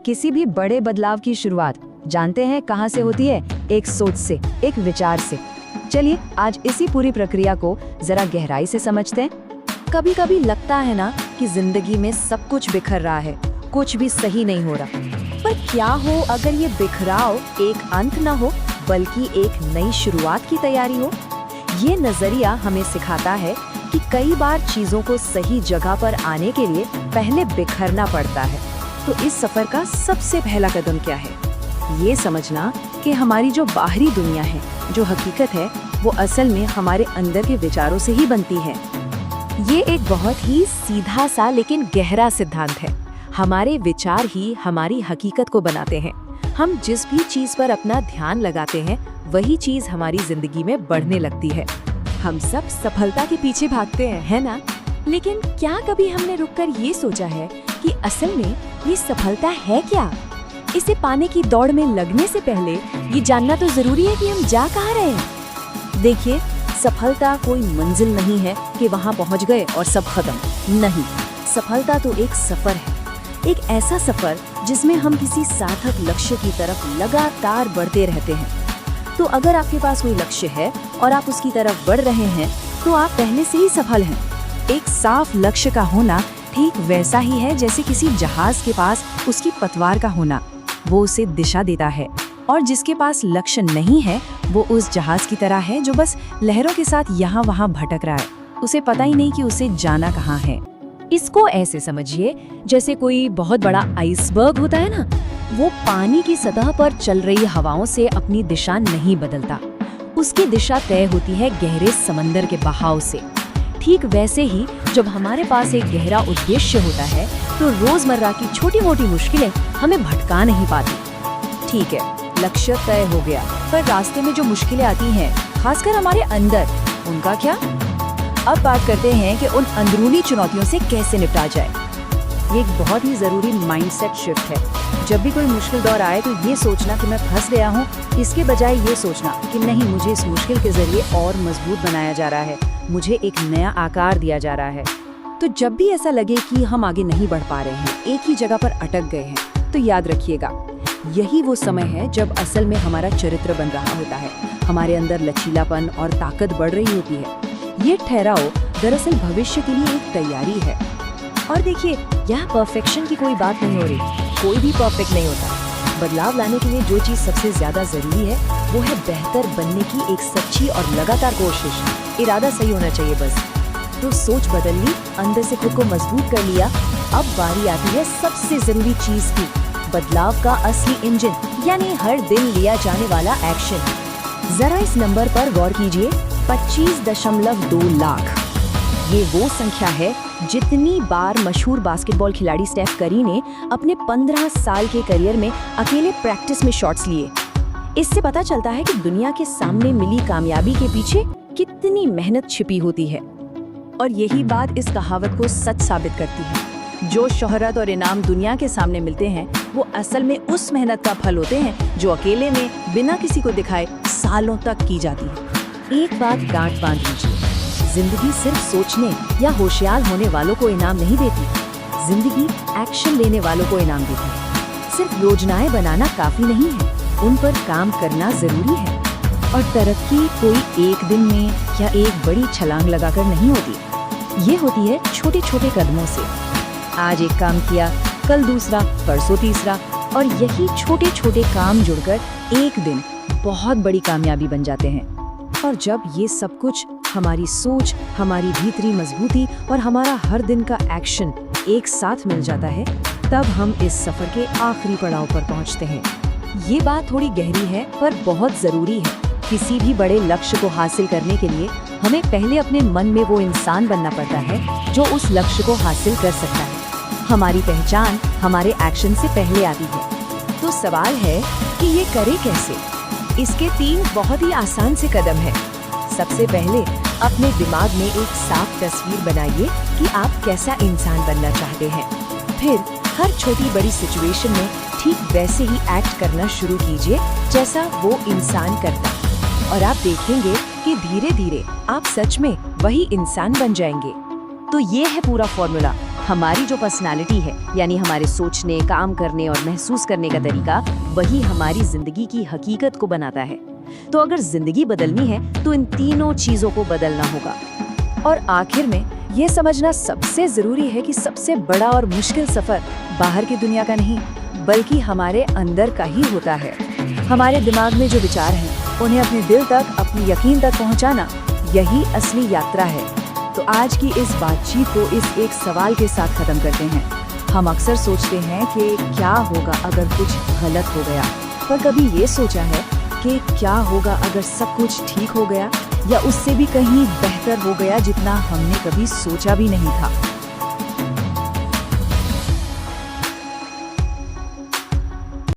किसी भी बड़े बदलाव की शुरुआत जानते हैं कहाँ से होती है? एक सोच से, एक विचार से। चलिए आज इसी पूरी प्रक्रिया को जरा गहराई से समझते हैं। कभी कभी लगता है ना कि जिंदगी में सब कुछ बिखर रहा है, कुछ भी सही नहीं हो रहा। पर क्या हो अगर ये बिखराव एक अंत ना हो बल्कि एक नई शुरुआत की तैयारी हो? ये नजरिया हमें सिखाता है कि कई बार चीजों को सही जगह पर आने के लिए पहले बिखरना पड़ता है। तो इस सफर का सबसे पहला कदम क्या है? ये समझना कि हमारी जो बाहरी दुनिया है, जो हकीकत है, वो असल में हमारे अंदर के विचारों से ही बनती है। ये एक बहुत ही सीधा सा लेकिन गहरा सिद्धांत है। हमारे विचार ही हमारी हकीकत को बनाते हैं। हम जिस भी चीज पर अपना ध्यान लगाते हैं वही चीज हमारी जिंदगी में बढ़ने लगती है। हम सब सफलता के पीछे भागते हैं, है ना? लेकिन क्या कभी हमने रुककर ये सोचा है कि असल में ये सफलता है क्या? इसे पाने की दौड़ में लगने से पहले ये जानना तो जरूरी है कि हम जा कहाँ रहे हैं। देखिए, सफलता कोई मंजिल नहीं है कि वहाँ पहुँच गए और सब खत्म। नहीं, सफलता तो एक सफर है, एक ऐसा सफर जिसमें हम किसी सार्थक लक्ष्य की तरफ लगातार बढ़ते रहते हैं। तो अगर आपके पास कोई लक्ष्य है और आप उसकी तरफ बढ़ रहे हैं तो आप पहले से ही सफल हैं। एक साफ लक्ष्य का होना ठीक वैसा ही है जैसे किसी जहाज के पास उसकी पतवार का होना। वो उसे दिशा देता है, और जिसके पास लक्ष्य नहीं है वो उस जहाज की तरह है जो बस लहरों के साथ यहाँ वहाँ भटक रहा है। उसे पता ही नहीं कि उसे जाना कहाँ है। इसको ऐसे समझिए जैसे कोई बहुत बड़ा आइसबर्ग होता है ना, वो पानी की सतह पर चल रही हवाओं से अपनी दिशा नहीं बदलता। उसकी दिशा तय होती है गहरे समंदर के बहाव से। ठीक वैसे ही जब हमारे पास एक गहरा उद्देश्य होता है तो रोजमर्रा की छोटी मोटी मुश्किलें हमें भटका नहीं पाती। ठीक है, लक्ष्य तय हो गया, पर रास्ते में जो मुश्किलें आती हैं, खासकर हमारे अंदर, उनका क्या? अब बात करते हैं कि उन अंदरूनी चुनौतियों से कैसे निपटा जाए। ये एक बहुत ही जरूरी माइंडसेट शिफ्ट है। जब भी कोई मुश्किल दौर आए तो ये सोचना कि मैं फंस गया हूँ, इसके बजाय ये सोचना कि नहीं, मुझे इस मुश्किल के जरिए और मजबूत बनाया जा रहा है, मुझे एक नया आकार दिया जा रहा है। तो जब भी ऐसा लगे कि हम आगे नहीं बढ़ पा रहे हैं, एक ही जगह पर अटक गए हैं, तो याद रखिएगा, यही वो समय है जब असल में हमारा चरित्र बन रहा होता है, हमारे अंदर लचीलापन और ताकत बढ़ रही होती है। ये ठहराव दरअसल भविष्य के लिए एक तैयारी है। और देखिए, यहाँ परफेक्शन की कोई बात नहीं हो रही, कोई भी परफेक्ट नहीं होता। बदलाव लाने के लिए जो चीज सबसे ज्यादा जरूरी है वो है बेहतर बनने की एक सच्ची और लगातार कोशिश। इरादा सही होना चाहिए बस। तो सोच बदल ली, अंदर से खुद को मजबूत कर लिया। अब बारी आती है सबसे जरूरी चीज की, बदलाव का असली इंजन, यानी हर दिन लिया जाने वाला एक्शन। जरा इस नंबर पर गौर कीजिए, 25.2 लाख। ये वो संख्या है जितनी बार मशहूर बास्केटबॉल खिलाड़ी स्टेफ करी ने अपने 15 साल के करियर में अकेले प्रैक्टिस में शॉट्स लिए। इससे पता चलता है कि दुनिया के सामने मिली कामयाबी के पीछे कितनी मेहनत छिपी होती है। और यही बात इस कहावत को सच साबित करती है, जो शोहरत और इनाम दुनिया के सामने मिलते हैं वो असल में उस मेहनत का फल होते हैं जो अकेले में बिना किसी को दिखाए सालों तक की जाती है। एक बात गांठ बांध लीजिए, जिंदगी सिर्फ सोचने या होशियार होने वालों को इनाम नहीं देती, जिंदगी एक्शन लेने वालों को इनाम देती है। सिर्फ योजनाएं बनाना काफी नहीं है, उन पर काम करना जरूरी है। और तरक्की कोई एक दिन में या एक बड़ी छलांग लगाकर नहीं होती, ये होती है छोटे छोटे कदमों से। आज एक काम किया, कल दूसरा, परसों तीसरा, और यही छोटे छोटे काम जुड़कर एक दिन बहुत बड़ी कामयाबी बन जाते हैं। और जब ये सब कुछ, हमारी सोच, हमारी भीतरी मजबूती और हमारा हर दिन का एक्शन एक साथ मिल जाता है, तब हम इस सफर के आखिरी पड़ाव पर पहुंचते हैं। ये बात थोड़ी गहरी है पर बहुत जरूरी है। किसी भी बड़े लक्ष्य को हासिल करने के लिए हमें पहले अपने मन में वो इंसान बनना पड़ता है जो उस लक्ष्य को हासिल कर सकता है। हमारी पहचान हमारे एक्शन से पहले आती है। तो सवाल है कि ये करे कैसे? इसके 3 बहुत ही आसान से कदम हैं। सबसे पहले अपने दिमाग में एक साफ तस्वीर बनाइए कि आप कैसा इंसान बनना चाहते हैं। फिर हर छोटी बड़ी सिचुएशन में ठीक वैसे ही एक्ट करना शुरू कीजिए जैसा वो इंसान करता, और आप देखेंगे कि धीरे धीरे आप सच में वही इंसान बन जाएंगे। तो ये है पूरा फॉर्मूला। हमारी जो पर्सनालिटी है, यानी हमारे सोचने, काम करने और महसूस करने का तरीका, वही हमारी जिंदगी की हकीकत को बनाता है। तो अगर जिंदगी बदलनी है तो इन तीनों चीजों को बदलना होगा। और आखिर में ये समझना सबसे जरूरी है कि सबसे बड़ा और मुश्किल सफर बाहर की दुनिया का नहीं, बल्कि हमारे अंदर का ही होता है। हमारे दिमाग में जो विचार हैं, उन्हें अपने दिल तक, अपने यकीन तक पहुंचाना, यही असली यात्रा है। तो आज की इस बातचीत को इस एक सवाल के साथ खत्म करते हैं। हम अक्सर सोचते हैं कि क्या होगा अगर कुछ गलत हो गया, पर कभी ये सोचा है कि क्या होगा अगर सब कुछ ठीक हो गया, या उससे भी कहीं बेहतर हो गया जितना हमने कभी सोचा भी नहीं था।